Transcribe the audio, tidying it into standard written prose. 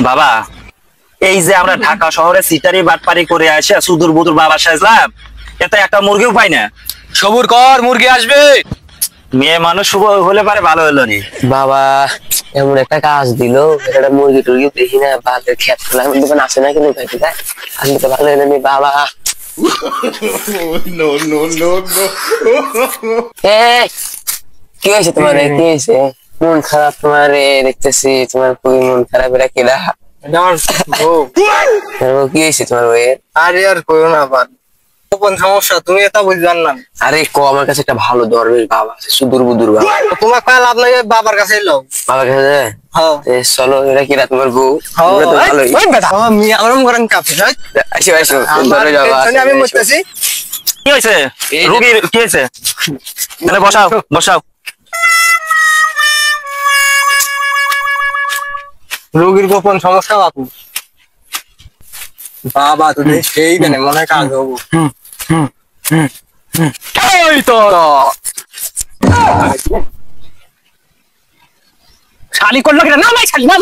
বাবা এই যে আমরা ঢাকা শহরে সিটারি বাটপারি করে আসে সুদূর বুদুর বাবা সাজলাম, এতে একটা মুরগিও পাই না। সবুর কর, মুরগি আসবে। মেয়ে মানুষ শুভ হলে পারে ভালো হলো নি বাবা। এমন একটা কাজ দিল, একটা মুরগি টুরগি দেখি না, বাঘের খেত খোলা দোকান আছে না কিন্তু আমি তো ভালো হলো নি বাবা। কি হয়েছে তোমার? কি হয়েছে? মন খারাপ তোমার? দেখতেছি তোমার খুবই মন খারাপ। এরা কেডা? কি হয়েছে তোমার বইয়ের? আরে আর কইও না বাদ, কোন সমস্যা তুমি এটা বুঝবেন না। আরে আমার কাছে একটা ভালো ধর্মের বাবা আছে, সুদূর বুদুর বাবা। তোমার কাল আপনাকে বাবার কাছে এলো। বাবার কাছে চলো। এরা কিরা তোমার বউ? আমি বুঝতেছি। কি হয়েছে রোগীর? কি হয়েছে? বসাও বসাও। রোগীর গোপন সমস্যা আপনি বাবা তুমি সেই দেন মনে হয় কাজ হবো। শালি করলো কিনা? না ভাই শালি না